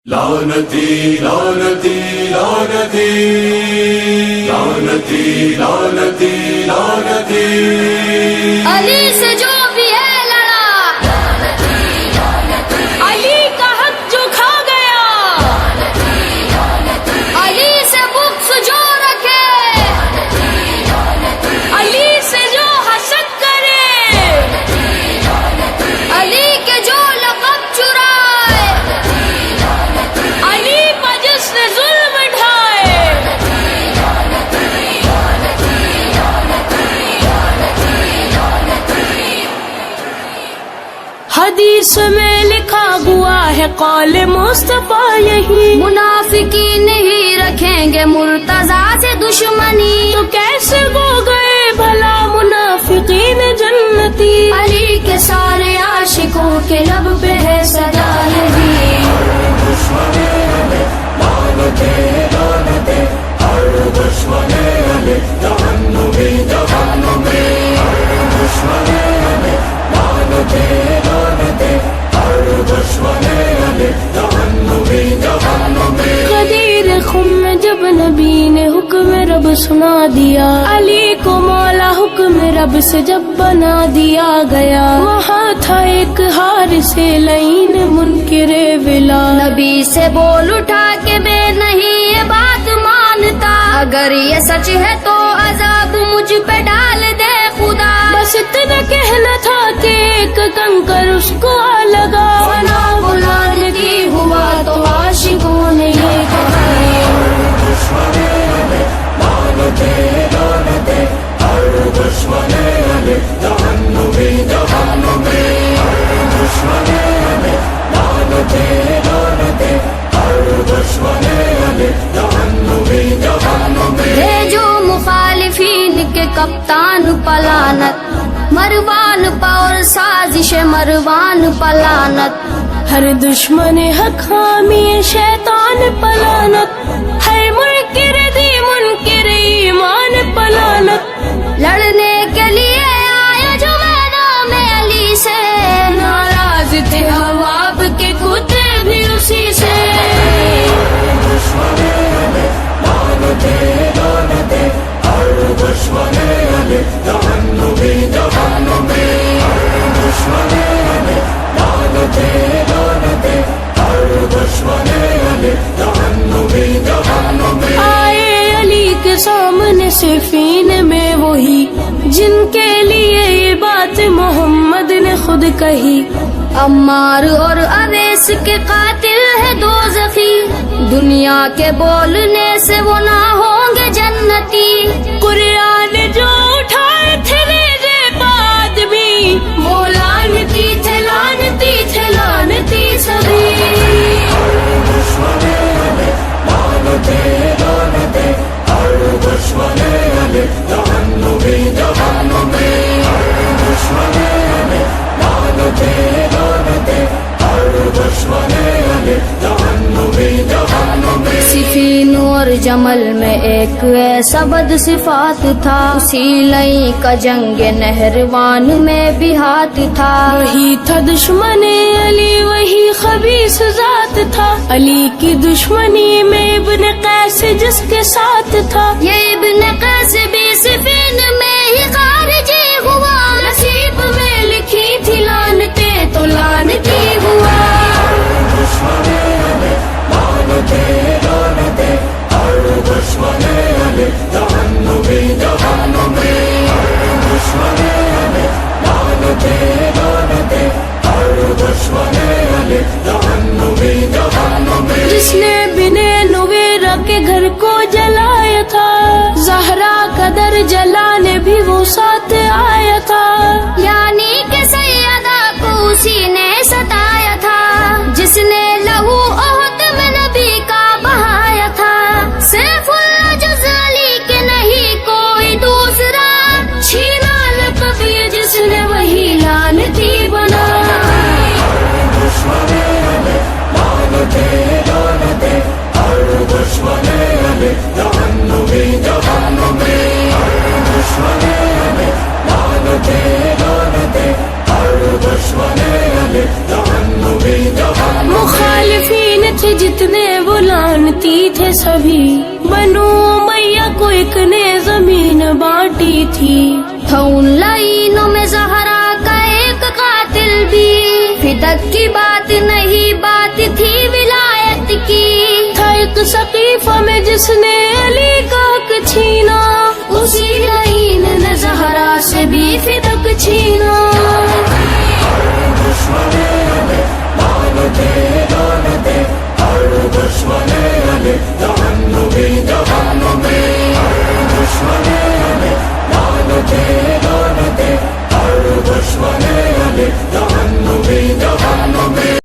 لعنتی لعنتی لعنتی لعنتی لعنتی لعنتی علی سے جو بھی ہے لڑا، علی کا حق جو کھا گیا، علی سے بغض جو رکھے، علی سے جو حسد کرے، علی کے جو لقب چرائے، علی پر جس نے ظلم ڈھائے، حدیث میں لکھا ہوا ہے قول مصطفیٰ یہی، منافقین نہیں رکھیں گے مرتضیٰ سے دشمنی، تو کیسے ہو گئے بھلا منافقین جنتی، علی کے سارے عاشقوں کے لب پہ ہے صدا یہی، غدیر خم میں جب نبی نے حکم رب سنا دیا، علی کو مولا حکم رب سے جب بنا دیا گیا، وہاں تھا ایک ہار سے لعین منکر ولا، نبی سے بول اٹھا کہ میں نہیں یہ بات مانتا، اگر یہ سچ ہے تو عذاب مجھ پہ ڈال دے خدا، بس اتنا کہنا تھا کہ ایک کنکر اس کو آ لگا، فنا بلندی ہوا تو عاشقوں نے یہ کہا، بھیجو مخالفین کے کپتان پلانت، مروان پا اور سازش مروان پلانت، ہر دشمن حق حامی شیطان پلانت، ہر منکر دی منکر ایمان پلانت، لڑنے کے لیے آیا جو میدان میں علی سے، ناراض تھے حواب کے کتے بھی اسی سے، آئے علی کے سامنے صفین میں وہی جن کے لیے یہ بات محمد نے خود کہی، عمار اور اویس کے قاتل ہے دوزخی، دنیا کے بولنے سے وہ نہ ہوں گے جنتی، قرآن جو اٹھائے تھے میرے بعد بھی وہ لعنتی تھے لعنتی تھے لعنتی سبھی، صفین اور جمل میں ایک ایسا بد صفات تھا، اسی لئی کا جنگ نہروان میں بھی ہاتھ تھا، وہی تھا دشمن علی وہی خبیث ذات تھا، علی کی دشمنی میں ابن قیس جس کے ساتھ تھا، یہ ابن قیس بھی صفین میں ہی خارجی ہوا، نصیب میں لکھی تھی لعنتیں تو لعنتی ہوا، جس نے بنے نویرہ کے گھر کو جلایا تھا، زہرا کا در جلانے بھی جتنے وہ لانتی تھے سبھی، بنو امیہ کو ایک نے زمین بانٹی تھی، تھا ان لائی